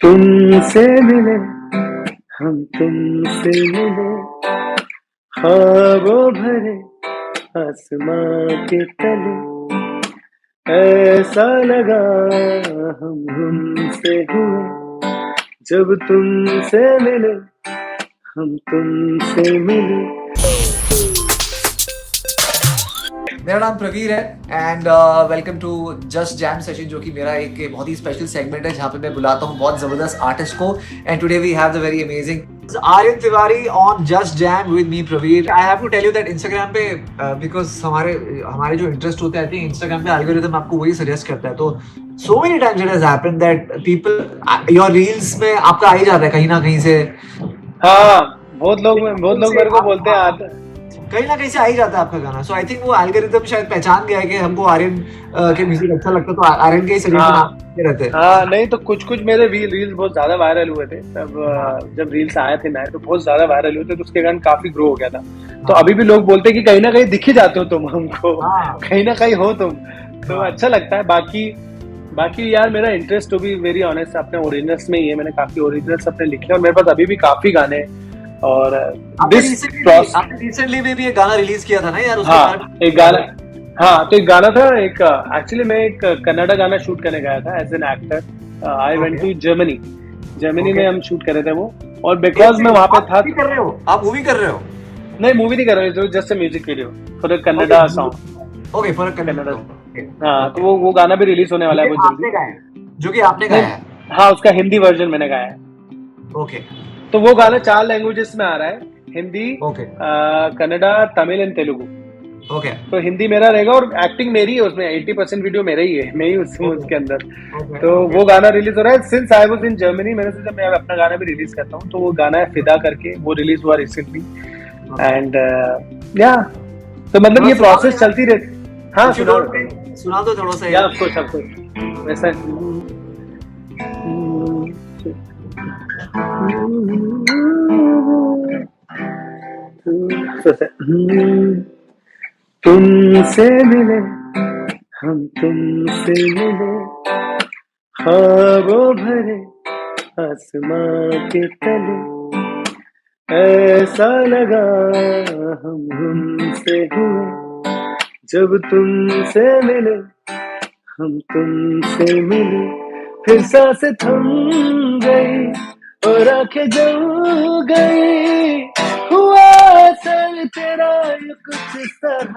तुमसे मिले हम तुमसे मिले ख्वाबों भरे आसमां के तले ऐसा लगा हम हुए जब तुमसे मिले हम तुमसे मिले। मेरा नाम प्रवीर है and welcome to just jam session, जो कि मेरा एक बहुत ही स्पेशल सेगमेंट है जहाँ पे मैं बुलाता हूँ बहुत जबरदस्त आर्टिस्ट को। And today we have the very amazing Aryan Tiwari on just jam with me Praveer. I have to tell you that Instagram पे बिकॉज हमारे जो इंटरेस्ट होते हैं, आई थिंक इंस्टाग्राम पे एल्गोरिथम आपको वही सजेस्ट करता है। तो so many times it has happened that people your reels में आपका आ ही जाता है कहीं ना कहीं से। हाँ, बहुत लोग मेरे को बोलते हैं कहीं ना कहीं से आ ही जाता है आपका गाना। सो आई थिंक वो एल्गोरिथम शायद पहचान गया है कि हमको आर्यन के म्यूजिक अच्छा लगता है, तो आर्यन के ही सजेशन आते रहते हैं। हाँ, नहीं तो कुछ मेरे रील्स बहुत ज्यादा वायरल हुए थे तब। जब रील्स आए थे नए तो बहुत ज्यादा वायरल हुए थे, तो उसके कारण काफी ग्रो हो गया था। तो अभी भी लोग बोलते हैं कि कहीं ना कहीं दिख ही जाते हो तुम हमको, कहीं ना कहीं हो तुम, तो अच्छा लगता है। बाकी यार मेरा interest to be very honest अपने ओरिजिनल्स में ही है। मैंने काफी ओरिजिनल्स अपने लिखे और मेरे पास अभी भी काफी गाने हैं। और आपने रिसेंटली में भी एक गाना रिलीज किया था ना यार, उसके तो एक गाना था। एक एक्चुअली मैं एक कन्नड़ा गाना शूट करने गया था as an actor. I went to Germany में हम शूट कर रहे थे वो। और बिकॉज मैं वहां पे था। आप मूवी कर रहे हो? नहीं, मूवी नहीं कर रहे हो, just music video for a Kannada song. Okay, for a Kannada. हाँ, तो वो गाना भी रिलीज होने वाला है बहुत जल्दी, जो कि आपने गाया है। हाँ, उसका हिंदी वर्जन मैंने गाया है। ओके, तो वो गाना 4 लैंग्वेजेस में आ रहा है, हिंदी, कन्नड़ा, तमिल एंड तेलुगु। ओके, तो हिंदी मेरा रहेगा और एक्टिंग मेरी है उसमें। 80% वीडियो मेरा ही है, मैं ही उसके अंदर। तो वो गाना रिलीज हो रहा है। Since I was in Germany, मैंने सोचा मैं अपना गाना भी रिलीज करता हूँ। तो वो गाना है फिदा करके, वो रिलीज हुआ रिसेंटली। एंड या तो मतलब ये प्रोसेस चलती रहती। हाँ, सुना दो थोड़ा सा यार। सब कुछ वैसा। तुमसे मिले हम तुमसे मिले ख्वाबों भरे आसमां के तले ऐसा लगा हमसे हुए जब तुमसे मिले हम तुमसे मिले। फिर सांसें थम गई और आंखें जल गई। हुआ असर तेरा ये कुछ इस तरह,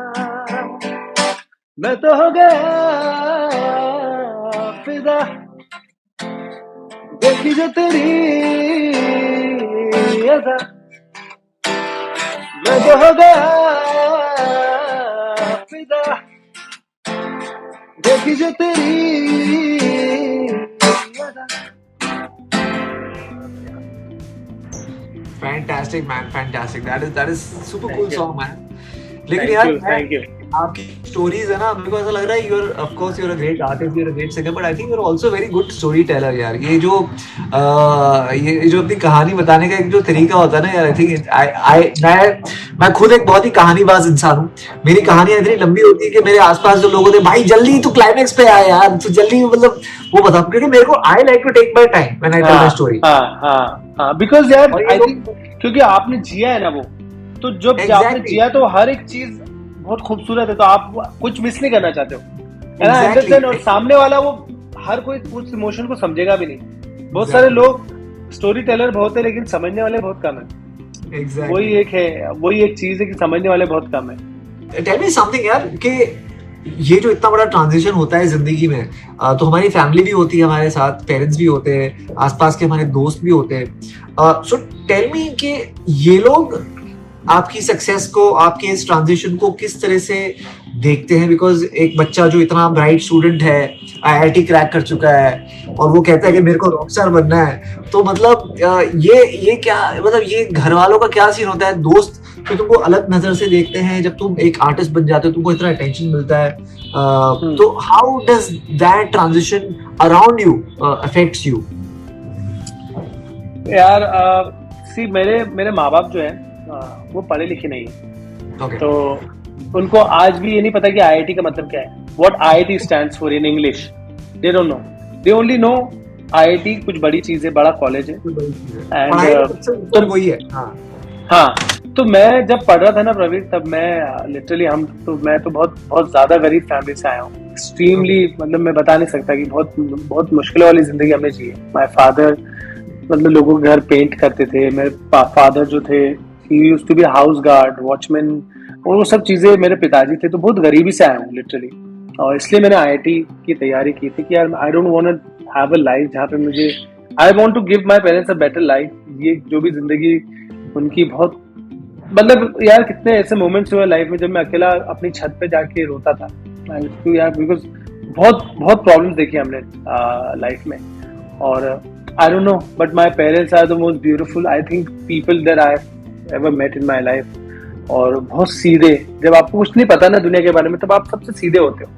मैं तो हो गया फिदा। देखी जो तेरी अदा, मैं तो हो गया फिदा। देखी जो तेरी अदा। Fantastic man, fantastic. That is super cool song man. लेकिन यार थैंक यू। आपकी स्टोरीज है ना, मेरे को ऐसा लग रहा है you're a great artist, you're a great singer, but I think you're also a very good storyteller यार। ये जो अपनी कहानी बताने का एक जो तरीका होता है ना यार, I think मैं खुद एक बहुत ही कहानीबाज इंसान हूँ। मेरी कहानियां इतनी लंबी होती है कि मेरे आसपास जो लोग होते हैं, भाई जल्दी तू क्लाइमेक्स पे आए यार, तू जल्दी, मतलब वो बता, क्योंकि मेरे को I like to take my time when I tell my story। हाँ, बिकॉज यार I think क्योंकि आपने जिया है ना वो, तो जब आपने जिया तो हर एक चीज बहुत खूबसूरत है, तो आप कुछ मिस नहीं करना चाहते हो। और सामने वाला वो हर कोई उस इमोशन को समझेगा भी नहीं। बहुत सारे लोग स्टोरी टेलर बहुत है लेकिन समझने वाले बहुत कम है। वही एक चीज है कि समझने वाले बहुत कम है। टेल मी समथिंग यार, कि ये जो इतना बड़ा ट्रांजिशन होता है जिंदगी में, तो हमारी फैमिली भी होती है हमारे साथ, पेरेंट्स भी होते हैं, आसपास के हमारे दोस्त भी होते हैं। सो टेल मी कि ये लोग आपकी सक्सेस को, आपके इस ट्रांजिशन को किस तरह से देखते हैं? बिकॉज एक बच्चा जो इतना ब्राइट स्टूडेंट है, IIT क्रैक कर चुका है और वो कहता है कि मेरे को रॉकस्टार बनना है, तो मतलब ये क्या, मतलब ये घर वालों का क्या सीन होता है? दोस्त फिर तुमको अलग नजर से देखते हैं जब तुम एक आर्टिस्ट बन जाते हो, तुमको इतना अटेंशन मिलता है, तो how does that transition around you affects you? यार सी मेरे माँ बाप जो है वो पढ़े लिखे नहीं है। तो उनको आज भी ये नहीं पता कि IIT का मतलब क्या है, what IIT stands for in English. They don't know, they only know IIT कुछ बड़ी चीज है, बड़ा कॉलेज है कोई बड़ी चीज़ है। एंड पढ़ाई में सबसे ऊपर वही है। हाँ हाँ। तो मैं जब पढ़ रहा था ना प्रवीण, तब मैं लिटरली मैं तो बहुत बहुत ज्यादा गरीब फैमिली से आया हूँ, एक्सट्रीमली, मतलब मैं बता नहीं सकता कि बहुत बहुत मुश्किलों वाली जिंदगी हमने जी है। माय फादर मतलब लोगों के घर पेंट करते थे, मेरे फादर जो थे he used to be house guard, watchman, और वो सब चीजें मेरे पिताजी थे। तो बहुत गरीबी से आया हूँ लिटरली, और इसलिए मैंने आईआईटी की तैयारी की थी कि यार I don't want to have a life जहाँ पे मुझे, I want to give my parents a better life. ये जो भी जिंदगी उनकी बहुत, मतलब यार कितने ऐसे मोमेंट्स हुए लाइफ में जब मैं अकेला अपनी छत पे जाके रोता था यार, बिकॉज बहुत बहुत प्रॉब्लम्स देखी हमने लाइफ में। और I don't know, but my parents are the most beautiful I think people that I ever met in my life. और बहुत सीधे, जब आपको कुछ नहीं पता ना दुनिया के बारे में, तब आप सबसे सीधे होते हो,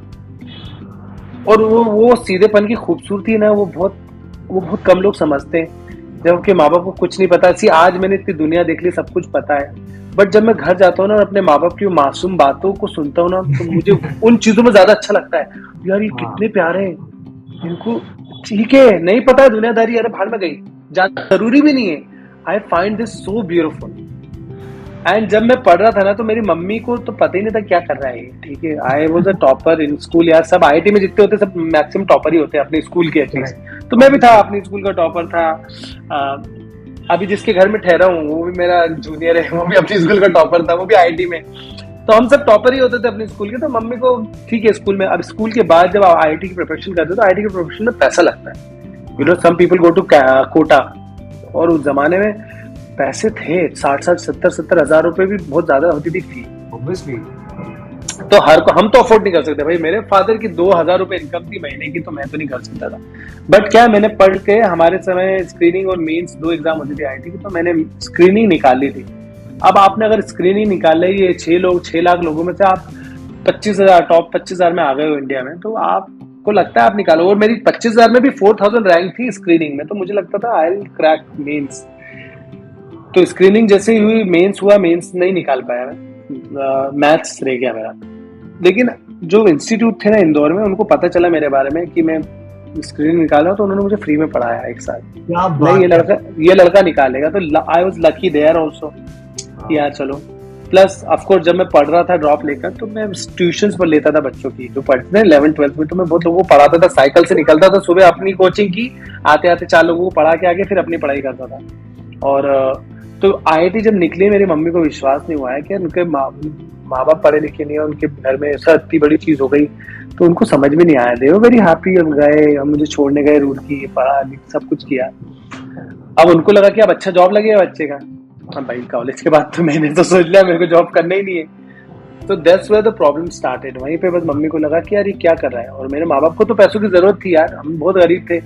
और वो सीधेपन की खूबसूरती है ना, वो बहुत कम लोग समझते हैं। जब उनके माँ बाप को कुछ नहीं पता, ऐसी आज मैंने इतनी दुनिया देख ली, सब कुछ पता है, बट जब मैं घर जाता हूँ ना, अपने माँ बाप की मासूम बातों को सुनता हूँ ना, तो मुझे उन चीजों में ज्यादा अच्छा लगता है। यार ये कितने प्यारे हैं, इनको ठीक है नहीं पता है दुनियादारी, अरे भाड़ में गई, जरूरी भी नहीं है। I find this so beautiful. And जब मैं पढ़ रहा था ना, तो मेरी मम्मी को तो पता ही नहीं था क्या कर रहा है, ठीक है। I was a topper in school यार, सब आईआईटी में जितने होते सब मैक्सिमम टॉपर ही होते हैं अपने स्कूल के एटलीस्ट। तो मैं भी था, अपनी स्कूल का टॉपर था। अभी जिसके घर में ठहरा हूँ वो भी मेरा जूनियर है, वो भी अपनी स्कूल का टॉपर था, वो भी आईआईटी में। तो हम सब टॉपर ही होते थे अपने स्कूल के। तो मम्मी को ठीक है स्कूल में, अब स्कूल के बाद जब आप आईआईटी की प्रिपरेशन करते हो, तो आईआईटी की प्रिपरेशन में पैसा लगता है। You know some people go to Kota, और उस जमाने में पैसे थे 60-60 70-70 हजार रुपए भी बहुत ज्यादा होती थी फी। ऑब्वियसली। तो हम तो अफोर्ड नहीं कर सकते भाई। मेरे फादर की 2000 रुपए इनकम थी महीने की, तो मैं तो नहीं कर सकता था। बट क्या मैंने पढ़ के, हमारे समय स्क्रीनिंग और मेंस 2 एग्जाम होती थी आईआईटी की, तो मैंने स्क्रीनिंग निकाल ली थी। अब आपने अगर स्क्रीनिंग निकाल ली, ये 6 लाख लोगों में से आप 25,000 टॉप 25,000 में आ गए हो इंडिया में, तो आपको लगता है आप निकालो। और मेरी 25,000 में भी 4000 रैंक थी स्क्रीनिंग में, तो मुझे लगता था आई विल क्रैक मेंस। तो स्क्रीनिंग जैसे ही हुई, मेंस हुआ, मेंस नहीं निकाल पाया मैं, मैथ्स रह गया मेरा। लेकिन जो इंस्टीट्यूट थे ना इंदौर में, उनको पता चला मेरे बारे में कि मैं स्क्रीनिंग निकाला, तो उन्होंने मुझे फ्री में पढ़ाया 1 साल। नहीं ये लड़का निकालेगा, तो I was lucky there also यार। चलो, प्लस ऑफकोर्स जब मैं पढ़ रहा था ड्रॉप लेकर, तो मैं ट्यूशंस पर लेता था बच्चों की जो पढ़ते थे 11th-12th में। तो मैं बहुत लोगों को पढ़ाता था, साइकिल से निकलता था सुबह अपनी कोचिंग की, आते आते 4 लोगों को पढ़ा के आगे फिर अपनी पढ़ाई करता था। और तो आईआईटी जब निकली, मेरी मम्मी को विश्वास नहीं हुआ है कि उनके माँ बाप पढ़े लिखे नहीं है, उनके घर में ऐसा इतनी बड़ी चीज हो गई। तो उनको समझ में नहीं आया, दे वो वेरी हैप्पी। हम गए, हम मुझे छोड़ने गए रुड़की, पढ़ा सब कुछ किया। अब उनको लगा कि अब अच्छा जॉब लगेगा बच्चे का। अब भाई कॉलेज के बाद तो मैंने तो सोच लिया मेरे को जॉब करना ही नहीं है। तो that's where the problem started. वहीं पे बस मम्मी को लगा कि यार ये क्या कर रहा है। और मेरे माँ बाप को तो पैसों की जरूरत थी यार, हम बहुत गरीब थे,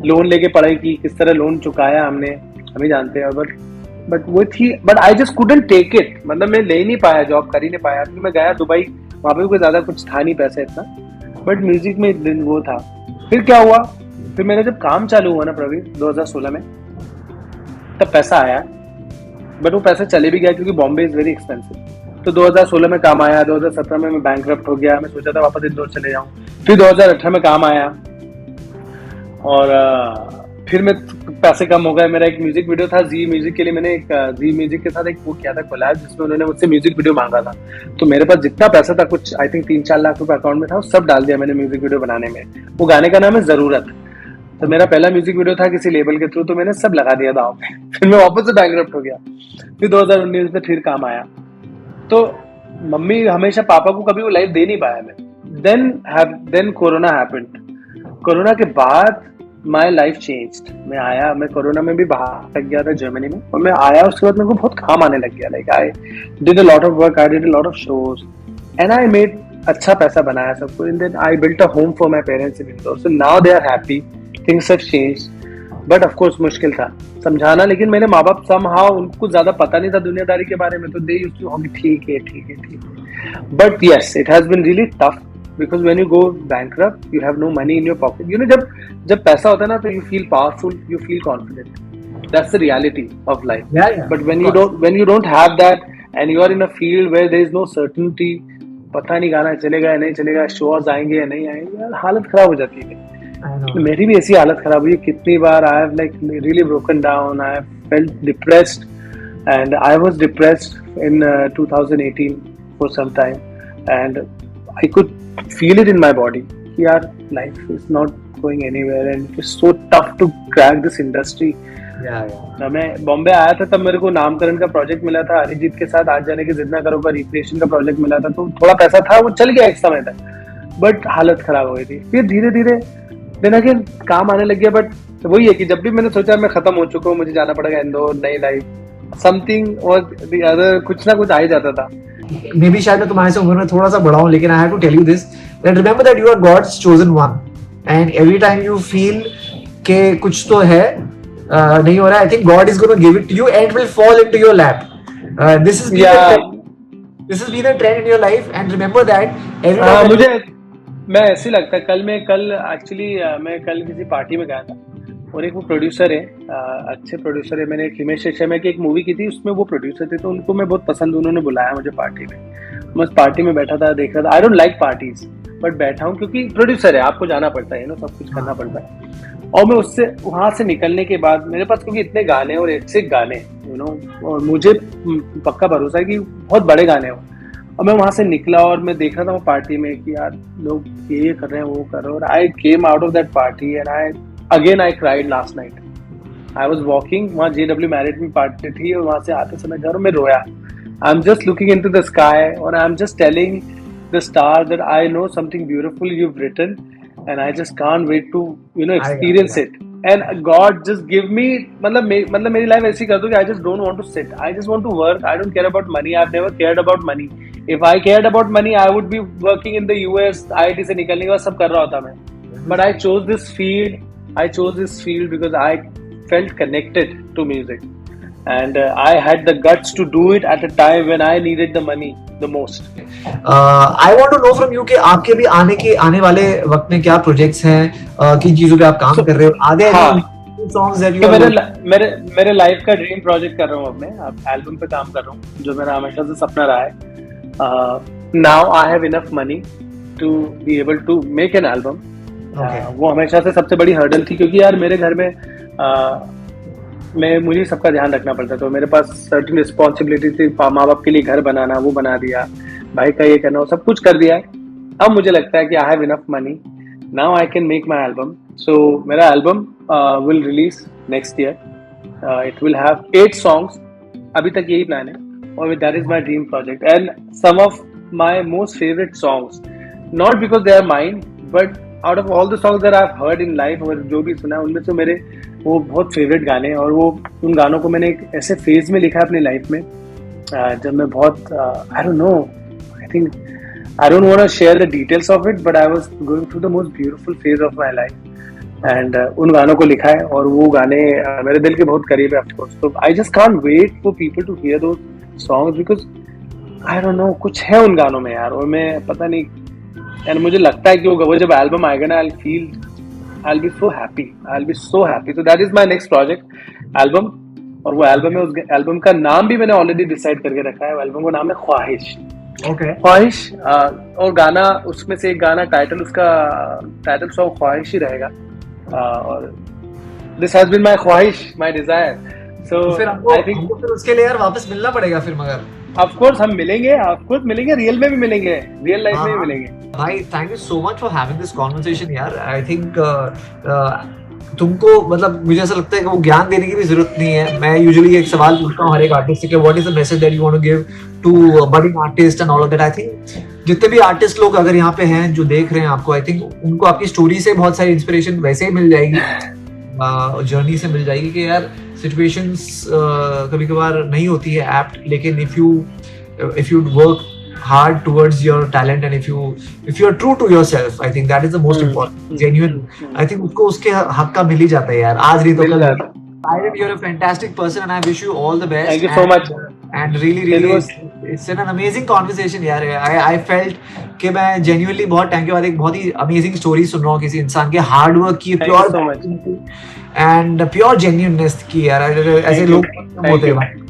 लोन लेके पढ़ाई की, किस तरह लोन चुकाया हमने, हम ही जानते हैं। बट वो थी, but I just couldn't take it. मतलब मैं ले ही नहीं पाया, जॉब कर ही नहीं पाया। फिर मैं गया दुबई, वहां पे कोई ज्यादा कुछ था नहीं पैसा इतना, बट म्यूजिक में दिन वो था। फिर क्या हुआ, फिर मेरा जब काम चालू हुआ ना प्रवीण 2016 में, तब पैसा आया। बट वो पैसा चले भी गया क्योंकि बॉम्बे इज वेरी एक्सपेंसिव। तो 2016 में काम आया, 2017 में मैं बैंकरप्ट हो गया, मैं सोचा था वापस इंदौर चले जाऊं। फिर 2018 में काम आया, और फिर मैं पैसे कम हो गए। मेरा एक म्यूजिक वीडियो था जी म्यूजिक के लिए, मैंने एक जी म्यूजिक के साथ एक वो किया था कोलैब, जिसमें उन्होंने मुझसे म्यूजिक वीडियो मांगा था। तो मेरे पास जितना पैसा था, कुछ आई थिंक 3-4 लाख रुपए अकाउंट में था, वो सब डाल दिया मैंने म्यूजिक वीडियो बनाने में। वो गाने का नाम है जरूरत। तो मेरा पहला म्यूजिक वीडियो था किसी लेबल के थ्रू, तो मैंने सब लगा दिया दांव पे। फिर मैं वापस से बैंकरप्ट हो गया। फिर 2019 में फिर काम आया। तो मम्मी हमेशा पापा को कभी वो लाइफ दे नहीं पाया मैं। Then corona happened. कोरोना के बाद माई लाइफ चेंज्ड। मैं आया, मैं कोरोना में भी बाहर लग गया था जर्मनी में, और मैं आया उसके बाद मेरे को बहुत काम आने लग गया। Like I did a lot of work, I did a lot of shows, and I made अच्छा पैसा बनाया सबको। And then I built a home for my parents in Indore. So now they are happy, things have changed. But of course मुश्किल था समझाना, लेकिन मेरे माँ बाप समहाउ, उनको ज्यादा पता नहीं था दुनियादारी के बारे में, तो दे यूज्ड टू ठीक है। But yes, it has been really tough, because when you go bankrupt you have no money in your pocket. You know, जब पैसा होता है ना, तो you feel powerful, you feel confident. That's the reality of life. Yeah. But when you don't have that and you are in a field where there is no certainty, पता नहीं गाना चलेगा या नहीं चलेगा, शोज आएंगे या नहीं आएंगे, यार हालत खराब हो जाती है। मेरी भी ऐसी हालत खराब हुई कितनी बार. I have like really broken down. I have felt depressed and I was depressed in 2018 for some time and I could feel it in my body कि यार life is not going anywhere and it is so tough to crack this industry. मैं बॉम्बे आया था तब मेरे को नामकरण का प्रोजेक्ट मिला था अरिजीत के साथ. आज जाने की जिद ना करो का रिक्रिएशन का प्रोजेक्ट मिला था तो थोड़ा पैसा था, वो चल गया एक समय तक, बट हालत खराब हो गई थी. फिर धीरे धीरे दिन अगेन काम आने लग गया. बट वही है कि जब भी मैंने सोचा मैं खत्म हो चुका हूँ, मुझे जाना पड़ेगा इंदौर, नई लाइफ, समथिंग और द अदर, कुछ ना कुछ आ ही जाता था. मे बी शायद मैं तुम्हारे से उम्र में थोड़ा सा बड़ा हूँ, लेकिन I have to tell you this that remember that you are God's chosen one and every time you feel के कुछ तो है नहीं हो रहा, I think God is gonna give it to you and will fall into your lap. This is been the trend in your life and remember that every time. मुझे मैं ऐसे लगता है कल एक्चुअली मैं कल किसी पार्टी में गया था और एक वो प्रोड्यूसर है, अच्छे प्रोड्यूसर है. मैंने एक हिमेश रेशमिया की एक मूवी की थी, उसमें वो प्रोड्यूसर थे, तो उनको मैं बहुत पसंद, उन्होंने बुलाया मुझे पार्टी में. मैं उस पार्टी में बैठा था, देख रहा था. I don't like parties but बैठा हूँ क्योंकि प्रोड्यूसर है, आपको जाना पड़ता है ना, सब कुछ करना पड़ता है. और मैं उससे वहां से निकलने के बाद मेरे पास क्योंकि इतने गाने और एक से गाने और मुझे पक्का भरोसा है कि बहुत बड़े गाने हो. और मैं वहां से निकला और मैं देख रहा था वो पार्टी में कि यार लोग ये कर रहे हैं, वो कर रहे हैं. और I came out of that party and I cried last night. I was walking, वहाँ JW मैरिट में पार्टी थी और वहां से आते समय घर में रोया. I am just looking into the sky और I am just telling the star that I know something beautiful you have written and I just can't wait to experience it. And God just give me मतलब मेरी life ऐसी कर दो कि I just don't want to sit. I just want to work. I don't care about money. I've never cared about money. If I cared about money, I would be working in the US. IIT से निकलने के बाद सब कर रहा होता मैं. But I chose this field. I chose this field because I felt connected to music. And I had the guts to do it at a time when I needed the money the most. I want to know from you कि आपके भी आने वाले वक्त में क्या projects हैं, किन चीजों पे आप काम कर रहे हो, आधे सॉन्ग्स दैट यू मेरे लाइफ का ड्रीम प्रोजेक्ट कर रहा हूँ. अब मैं एल्बम पे काम कर रहा हूँ जो मेरा हमेशा से सपना रहा है. Now I have enough money to be able to make an album. वो हमेशा से सबसे बड़ी हर्डल थी क्योंकि यार मेरे घर में मुझे सबका ध्यान रखना पड़ता, तो मेरे पास सर्टेन रिस्पॉन्सिबिलिटी थी. माँ बाप के लिए घर बनाना, वो बना दिया, भाई का ये करना, सब कुछ कर दिया है. अब मुझे लगता है कि I have enough money, now I can make my album. So मेरा album will release next year. It will have 8 songs. अभी तक यही प्लान है और that is my dream project. And some of my most favourite songs, not because they are mind but out of all the songs that I have heard in life, और जो भी सुना है उनमें से मेरे वो बहुत फेवरेट गाने. और वो उन गानों को मैंने एक ऐसे फेज में लिखा है अपनी लाइफ में जब मैं बहुत I don't know, I think I don't want to share the details of it but I was going through the most beautiful phase of my life. And उन गानों को लिखा है और वो गाने मेरे दिल के बहुत करीब है ऑफ कोर्स. तो I just can't wait for people to hear those songs because I don't know, कुछ है उन गानों में यार. और मैं पता नहीं, एंड मुझे लगता है कि वो जब एल्बम आएगा ना I'll be so happy. So that is my next project, album. और वो एल्बम है, उस एल्बम का नाम भी मैंने ऑलरेडी डिसाइड करके रखा है. एल्बम का नाम है ख्वाहिश. ख्वाहिश. और गाना उसमें से एक गाना टाइटल सॉन्ग ख्वाहिश ही रहेगा. और दिस हैज बीन माय ख्वाहिश, my desire. So I think उसके लिए यार वापस मिलना पड़ेगा फिर. मगर ऑफ कोर्स हम मिलेंगे, रियल में भी मिलेंगे, रियल लाइफ में भी मिलेंगे. भाई thank you so much for having this conversation यार. आई थिंक तुमको मतलब मुझे ऐसा लगता है कि वो ज्ञान देने की भी जरूरत नहीं है. मैं यूजुअली एक सवाल पूछता हूँ हर एक आर्टिस्ट से कि what is the message that you want to give to budding artist and all of that. I think जितने भी आर्टिस्ट लोग अगर यहाँ पे हैं जो देख रहे हैं आपको, आई थिंक उनको आपकी स्टोरी से बहुत सारी इंस्पिरेशन वैसे ही मिल जाएगी, जर्नी से मिल जाएगी कि यार सिचुएशंस कभी कभार नहीं होती है एप्ट, लेकिन if you work hard towards your talent and if you are true to yourself, I think that is the most important, genuine. I think उसको उसके हक का मिल ही जाता है यार, आज नहीं तो कल. You're a fantastic person and I wish you all the best. Thank you so much. And really it's an amazing conversation यार. I felt कि मैं genuinely बहुत टाइम के बाद एक बहुत ही amazing story सुन रहा हूँ किसी इंसान के हार्ड वर्क की, प्योर एंड प्योर जेन्युइननेस की यार. ऐसे लोग होते हैं.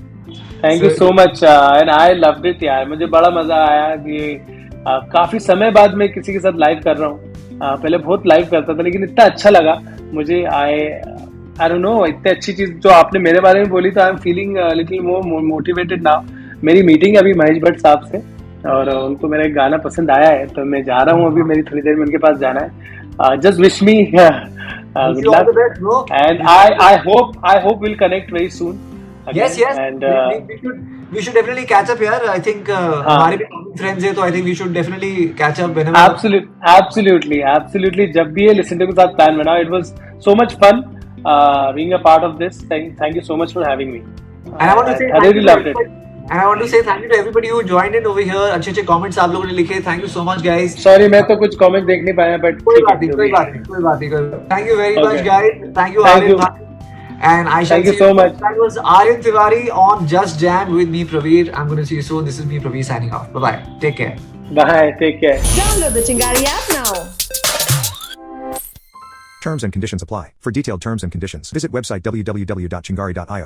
Thank you so much and I loved it यार. मुझे बड़ा मजा आया कि काफी समय बाद मैं किसी के साथ लाइव कर रहा हूँ पहले बहुत लाइव करता था, लेकिन इतना अच्छा लगा मुझे। आई डोंट नो, इतनी अच्छी चीज जो आपने मेरे बारे में बोली, तो I am feeling little more motivated now. मेरी मीटिंग है अभी महेश भट्ट साहब से, और उनको मेरा एक गाना पसंद आया है, तो मैं जा रहा हूँ अभी, मेरी थोड़ी देर में उनके पास जाना है। Just wish me good luck, and I hope we'll connect very soon again. Yes. And we should definitely catch up here. I think हमारे भी friends हैं, तो I think we should definitely catch up whenever. absolutely. जब भी ये Listen to के साथ plan बना, it was so much fun being a part of this. Thank you so much for having me. And I want to say I really loved it. And I want to say thank you to everybody who joined in over here. अच्छे comments आप लोगों ने लिखे. Thank you so much, guys. Sorry, मैं तो कुछ comment देख नहीं पाया, but कोई बात नहीं. Thank you very much, guys. Thank you, Aryan. And I shall Thank you see so much. That was Aryan Tiwari on Just Jam with me, Praveer. I'm going to see you soon. This is me, Praveer, signing off. Bye-bye. Take care. Bye. Take care. Download the Chingari app now. Terms and conditions apply. For detailed terms and conditions, visit website www.chingari.io.